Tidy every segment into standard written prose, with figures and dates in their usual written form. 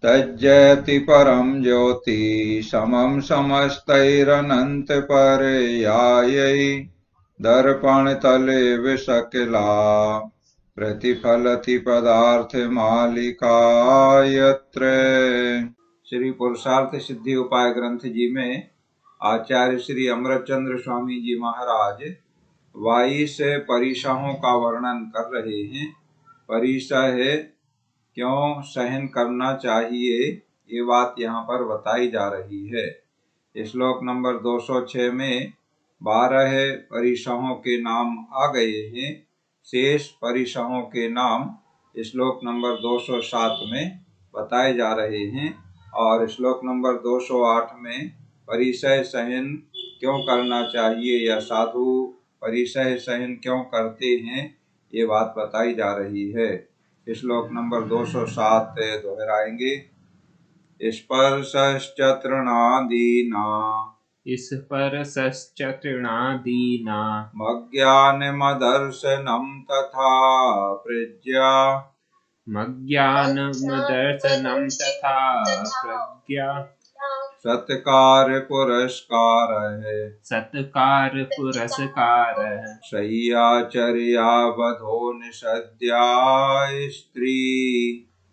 तज्जयति परम ज्योति समम समस्तैरनंत पर्यायै दर्पण तले विशकिला प्रतिफलति पदार्थ मालिका यत्र। श्री पुरुषार्थ सिद्धि उपाय ग्रंथ जी में आचार्य श्री अमृतचंद्र स्वामी जी महाराज 22 परिसहों का वर्णन कर रहे हैं। परिसह क्यों सहन करना चाहिए ये बात यहाँ पर बताई जा रही है। श्लोक नंबर 206 में 12 परिसहों के नाम आ गए हैं। शेष परिसहों के नाम श्लोक नंबर 207 में बताए जा रहे हैं और श्लोक नंबर 208 में परिसह सहन क्यों करना चाहिए या साधु परिसह सहन क्यों करते हैं ये बात बताई जा रही है। श्लोक नंबर 207 दोहराएंगे। स्पर्शश्च तृणादीना स्पर्शश्च तृणादीना मज्ञानमदर्शनं तथा प्रज्ञा मज्ञानमदर्शनं तथा प्रज्ञा सत्कार पुरस्कारः सत्कार पुरस्कारः शय्याचर्या वधो निषद्या स्त्री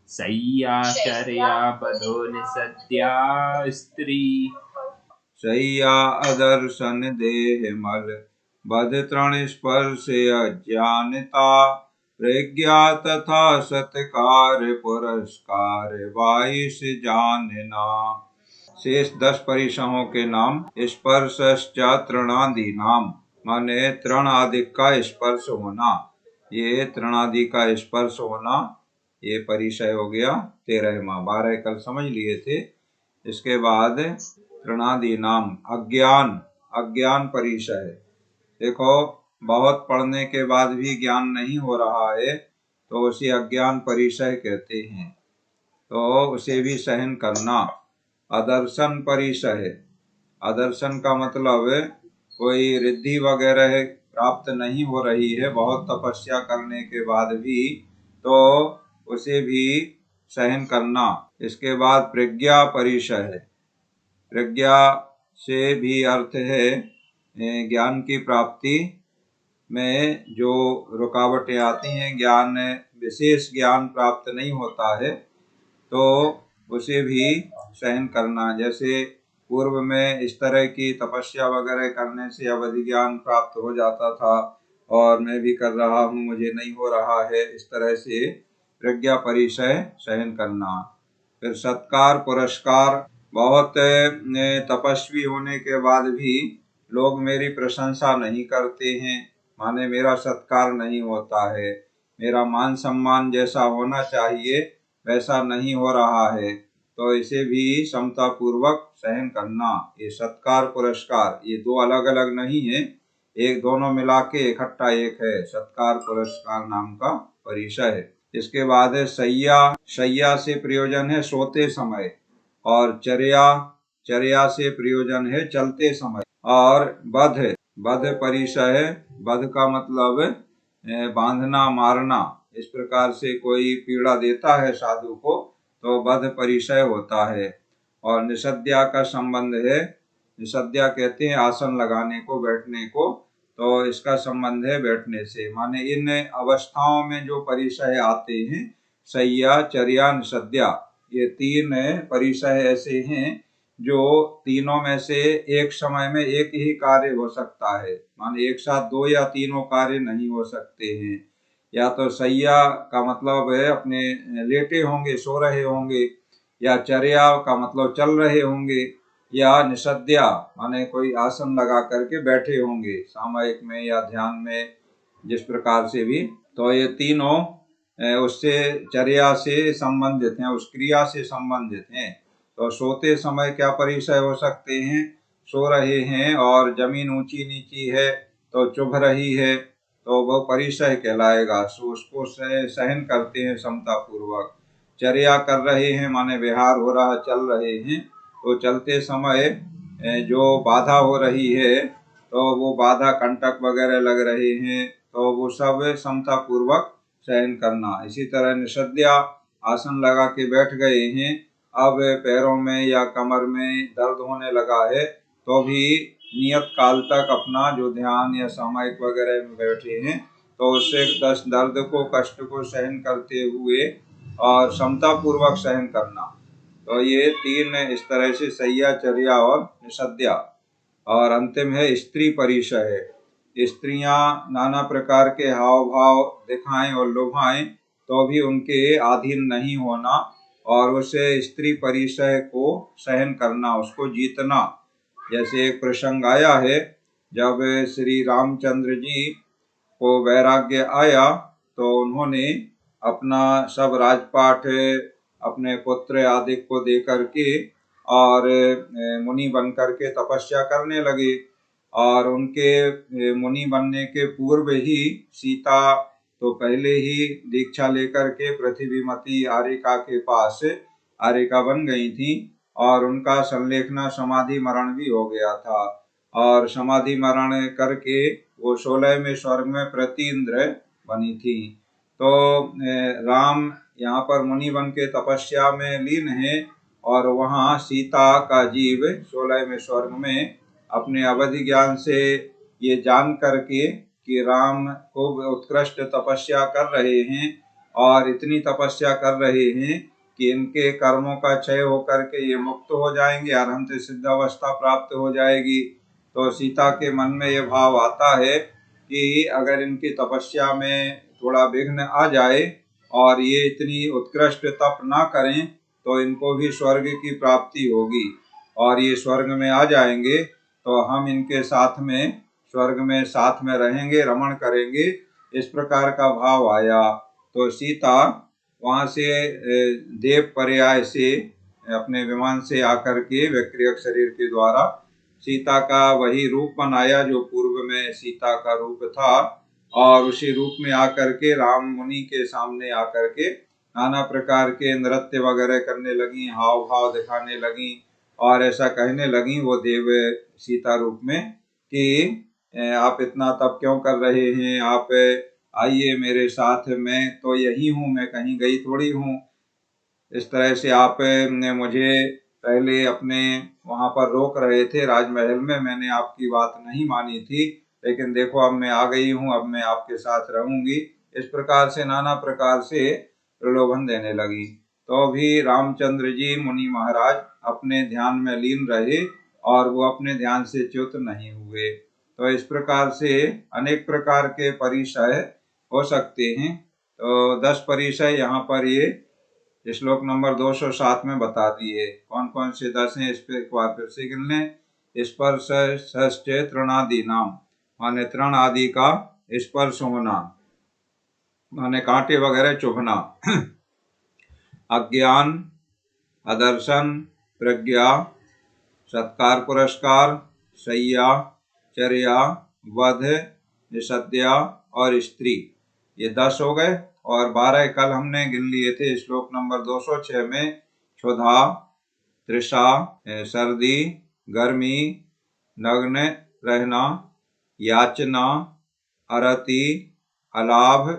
शय्याचर्या बधो निषद्या स्त्री शय्या अदर्शन देहमल बध तृण स्पर्श अज्ञानता प्रज्ञा तथा सत्कार पुरस्कार 22 जानना। शेष 10 परिसहों के नाम स्पर्शश्च तृणादि नाम माने तृण आदि का स्पर्श होना। ये तृणादि का स्पर्श होना ये परिसय हो गया 13वां। 12 कल समझ लिए थे। इसके बाद तृणादि नाम अज्ञान परिसय। देखो बहुत पढ़ने के बाद भी ज्ञान नहीं हो रहा है तो उसे अज्ञान परिसय कहते हैं, तो उसे भी सहन करना। अदर्शन परिसय, अदर्शन का मतलब कोई रिद्धि वगैरह प्राप्त नहीं हो रही है बहुत तपस्या करने के बाद भी, तो उसे भी सहन करना। इसके बाद प्रज्ञा परिसय, प्रज्ञा से भी अर्थ है ज्ञान की प्राप्ति में जो रुकावटें आती हैं, ज्ञान विशेष ज्ञान प्राप्त नहीं होता है तो उसे भी सहन करना। जैसे पूर्व में इस तरह की तपस्या वगैरह करने से अवधि ज्ञान प्राप्त हो जाता था और मैं भी कर रहा हूँ, मुझे नहीं हो रहा है, इस तरह से प्रज्ञा परिसय सहन करना। फिर सत्कार पुरस्कार, बहुत तपस्वी होने के बाद भी लोग मेरी प्रशंसा नहीं करते हैं, माने मेरा सत्कार नहीं होता है, मेरा मान सम्मान जैसा होना चाहिए वैसा नहीं हो रहा है, तो इसे भी समता पूर्वक सहन करना। ये सत्कार पुरस्कार ये दो अलग अलग नहीं है, एक दोनों मिला के इकट्ठा एक है, सत्कार पुरस्कार नाम का परिसय। इसके बाद है शय्या से प्रयोजन है सोते समय, और चर्या से प्रयोजन है चलते समय। और बध परिसय, बध का मतलब बांधना मारना, इस प्रकार से कोई पीड़ा देता है साधु को तो बध परिसय होता है। और निषद्या का संबंध है, निषद्या कहते हैं आसन लगाने को, बैठने को, तो इसका संबंध है बैठने से। माने इन अवस्थाओं में जो परिसय आते हैं शय्या चर्या निषद्या, ये 3 परिसय ऐसे हैं जो तीनों में से एक समय में एक ही कार्य हो सकता है, माने एक साथ 2 या तीनों कार्य नहीं हो सकते हैं। या तो शय्या का मतलब है अपने लेटे होंगे, सो रहे होंगे, या चर्या का मतलब चल रहे होंगे, या निषद्या माने कोई आसन लगा करके बैठे होंगे सामयिक में या ध्यान में, जिस प्रकार से भी। तो ये तीनों उससे चर्या से संबंधित हैं, उस क्रिया से संबंधित हैं। तो सोते समय क्या परिसय हो सकते हैं, सो रहे हैं और जमीन ऊंची नीची है तो चुभ रही है तो वो परिसय कहलाएगा, सो उसको सहन करते हैं समता पूर्वक। चर्या कर रहे हैं माने विहार हो रहा, चल रहे हैं, तो चलते समय जो बाधा हो रही है तो वो बाधा कंटक वगैरह लग रहे हैं तो वो सब समता पूर्वक सहन करना। इसी तरह निषद्या आसन लगा के बैठ गए हैं अब पैरों में या कमर में दर्द होने लगा है तो भी नियत काल तक अपना जो ध्यान या सामायिक वगैरह में बैठे हैं तो उससे दर्द को कष्ट को सहन करते हुए और समता पूर्वक सहन करना। तो ये तीन इस तरह से शय्याचर्या और निषद्या। और अंतिम है स्त्री परिचय। स्त्रियां नाना प्रकार के हाव भाव दिखाएं और लुभाएं तो भी उनके अधीन नहीं होना और उसे स्त्री परिचय को सहन करना, उसको जीतना। जैसे एक प्रसंग आया है, जब श्री रामचंद्र जी को वैराग्य आया तो उन्होंने अपना सब राजपाट अपने पुत्र आदि को दे करके और मुनि बन करके तपस्या करने लगे। और उनके मुनि बनने के पूर्व ही सीता तो पहले ही दीक्षा लेकर के पृथ्वीमती आरिका के पास आरिका बन गई थी और उनका संलेखना समाधि मरण भी हो गया था। और समाधि मरण करके वो 16वें स्वर्ग में प्रतीन्द्र बनी थी। तो राम यहाँ पर मुनि बन के तपस्या में लीन है और वहाँ सीता का जीव 16वें स्वर्ग में अपने अवधि ज्ञान से ये जान करके कि राम खूब उत्कृष्ट तपस्या कर रहे हैं और इतनी तपस्या कर रहे हैं कि इनके कर्मों का क्षय होकर के ये मुक्त हो जाएंगे, अरहंत सिद्ध अवस्था प्राप्त हो जाएगी। तो सीता के मन में ये भाव आता है कि अगर इनकी तपस्या में थोड़ा विघ्न आ जाए और ये इतनी उत्कृष्ट तप ना करें तो इनको भी स्वर्ग की प्राप्ति होगी और ये स्वर्ग में आ जाएंगे तो हम इनके साथ में स्वर्ग में साथ में रहेंगे, रमण करेंगे। इस प्रकार का भाव आया तो सीता वहाँ से देव पर्याय से अपने विमान से आकर के व्यक्रियक शरीर के द्वारा सीता का वही रूप बनाया जो पूर्व में सीता का रूप था और उसी रूप में आकर के राम मुनि के सामने आकर के नाना प्रकार के नृत्य वगैरह करने लगी, हाव भाव दिखाने लगी और ऐसा कहने लगी वो देव सीता रूप में कि आप इतना तप क्यों कर रहे हैं, आप आइए मेरे साथ, मैं तो यही हूँ, मैं कहीं गई थोड़ी हूँ। इस तरह से आप मुझे पहले अपने वहाँ पर रोक रहे थे राजमहल में, मैंने आपकी बात नहीं मानी थी, लेकिन देखो अब मैं आ गई हूँ, अब मैं आपके साथ रहूंगी। इस प्रकार से नाना प्रकार से प्रलोभन देने लगी। तो भी रामचंद्र जी मुनि महाराज अपने ध्यान में लीन रहे और वो अपने ध्यान से च्युत नहीं हुए। तो इस प्रकार से अनेक प्रकार के परिचय हो सकते हैं। तो 10 परिचय यहाँ पर ये श्लोक नंबर 207 में बता दिए। कौन कौन से 10 हैं इस पे एक बार फिर से गिन लें। स्पर्श षष्ठे तृणादि नाम, माने तृण आदि का स्पर्श होना, माने कांटे वगैरह चुभना। अज्ञान, अदर्शन, प्रज्ञा, सत्कार पुरस्कार, शय्या, चर्या, वध, निषद्या और स्त्री, ये 10 हो गए। और 12 कल हमने गिन लिए थे श्लोक नंबर 206 में। क्षुधा, तृषा, सर्दी, गर्मी, नग्न रहना, याचना, अरति, अलाभ,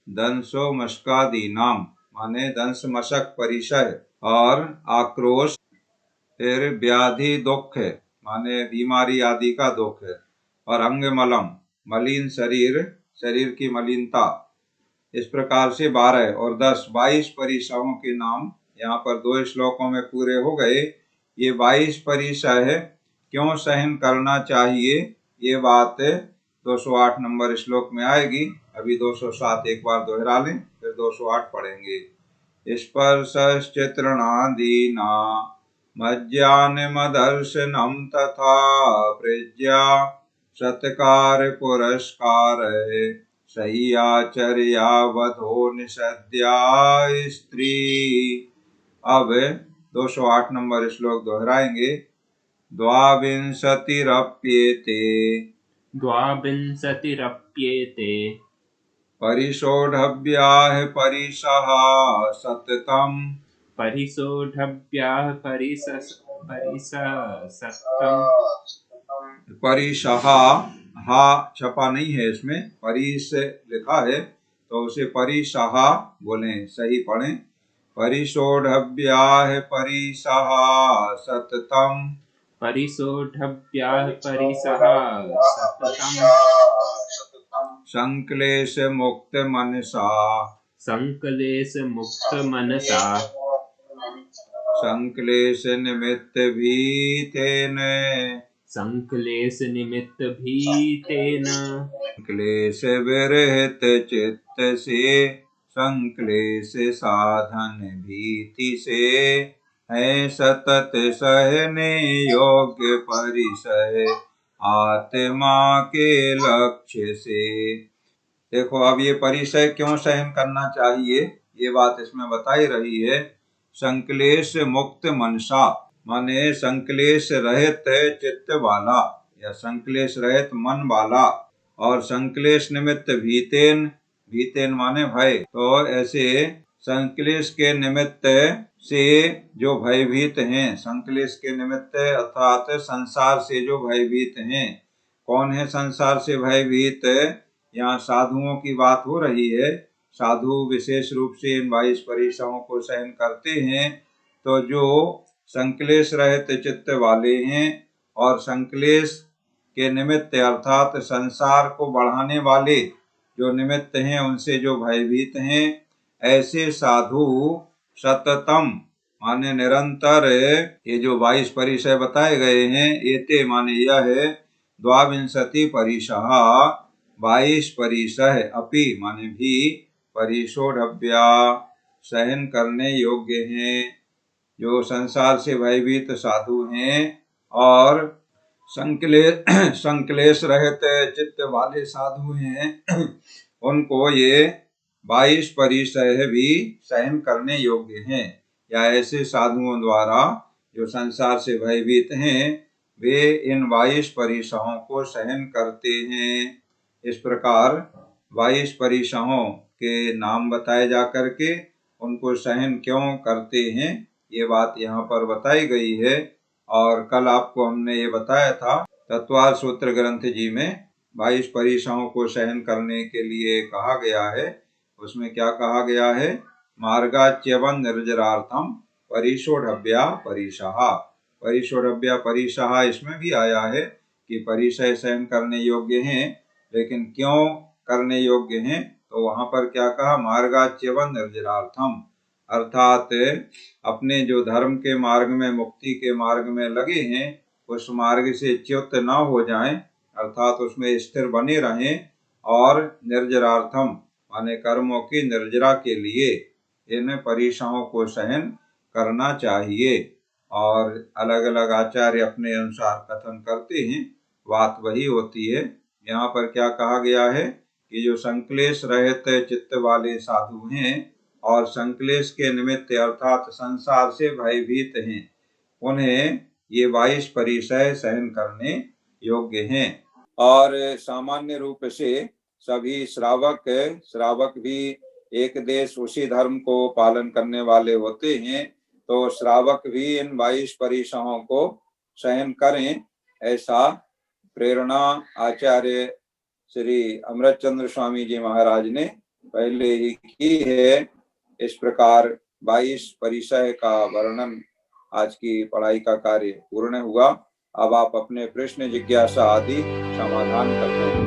दंसो मशकादि नाम, माने दंस मशक परिचय और आक्रोश, फिर व्याधि दुख माने बीमारी आदि का दुख, और अंग मलम मलिन शरीर, शरीर की मलिनता। इस प्रकार से 12 और 10 22 परिचयों के नाम यहाँ पर 2 श्लोकों में पूरे हो गए। ये 22 परिचय क्यों सहन करना चाहिए ये बात 208 नंबर श्लोक में आएगी। अभी 207 एक बार दोहरा लें, फिर 208 पढ़ेंगे। स्पर्शश्चित्रणादीना मज्जानमदर्शनं तथा प्रज्ञा सत्कार पुरस्कार शय्याचर्या वधो निषद्या स्त्री। अब 208 नंबर श्लोक दोहराएंगे। द्वाविंशतिरप्येते परिषोढव्याः परिसः सततम् परिसोढव्याः परिसः परिसहा, हा छपा नहीं है इसमें, परिस लिखा है तो उसे परिसहा बोलें, सही पढ़ें। परिषोढव्याः परिसः सततम् परिसोढव्याः परिसः सततम् संक्लेशमुक्तमनसा संक्लेशमुक्तमनसा संक्लेशनिमित्तभीतेन संक्लेशनिमित्तभीतेन क्लेशविरहितचित्तसे संक्लेश साधन भीति से है सतत सहने योग्य परिसय आत्मा के लक्ष्य से। देखो अब ये परिसय क्यों सहन करना चाहिए, ये बात इसमें बताई रही है। संक्लेश मुक्त मनसा माने संक्लेश रहित चित्त वाला या संक्लेश रहित मन वाला, और संक्लेश निमित्त भीतेन, भीतेन माने भय, तो ऐसे संक्लेश के निमित्त से जो भयभीत हैं, संक्लेश के निमित्त अर्थात संसार से जो भयभीत हैं। कौन है संसार से भयभीत? यहाँ साधुओं की बात हो रही है। साधु विशेष रूप से इन 22 परिसरों को सहन करते हैं। तो जो संक्लेश रहित चित्त वाले हैं और संक्लेश के निमित्त अर्थात संसार को बढ़ाने वाले जो निमित्त हैं उनसे जो भयभीत हैं, ऐसे साधु सततम माने निरंतर ये जो 22 परिसर बताए गए हैं, एते माने यह है 22 परिसः 22 परिसर अपि माने भी परिषोढव्या सहन करने योग्य हैं। जो संसार से भयभीत साधु हैं और संक्लेश रहित चित्त वाले साधु हैं, उनको ये 22 परिसर भी सहन करने योग्य हैं। या ऐसे साधुओं द्वारा जो संसार से भयभीत हैं, वे इन 22 परिसरों को सहन करते हैं। इस प्रकार 22 परिसरों के नाम बताए जा करके उनको सहन क्यों करते हैं, ये बात यहाँ पर बताई गई है। और कल आपको हमने ये बताया था तत्वार सूत्र ग्रंथ जी में 22 परिसरों को सहन करने के लिए कहा गया है। उसमें क्या कहा गया है? मार्गाच्यवन निर्जरार्थम परिषोढव्या परिसः। परिषोढव्या परिसः इसमें भी आया है कि परिसय सहन करने योग्य हैं, लेकिन क्यों करने योग्य हैं? तो वहां पर क्या कहा? मार्गाच्यवन निर्जरार्थम, अर्थात अपने जो धर्म के मार्ग में, मुक्ति के मार्ग में लगे हैं, उस मार्ग से च्युत न हो जाएं, अर्थात उसमें स्थिर बने रहें। और निर्जरार्थम माने कर्मों की निर्जरा के लिए इन परिसरों को सहन करना चाहिए। और अलग अलग आचार्य अपने अनुसार कथन करते हैं, बात वही होती है। यहाँ पर क्या कहा गया है कि जो संक्लेश रहित चित्त वाले साधु हैं और संक्लेश के निमित्त अर्थात संसार से भयभीत हैं, उन्हें ये 22 परिसर सहन करने योग्य हैं। और सामान्य रूप से सभी श्रावक भी एक देश उसी धर्म को पालन करने वाले होते हैं। तो श्रावक भी इन 22 परिसरों को सहन करें, ऐसा प्रेरणा आचार्य श्री अमृतचंद्र स्वामी जी महाराज ने पहले ही की है। इस प्रकार 22 परिसर का वर्णन, आज की पढ़ाई का कार्य पूर्ण हुआ। अब आप अपने प्रश्न जिज्ञासा आदि समाधान करते हैं।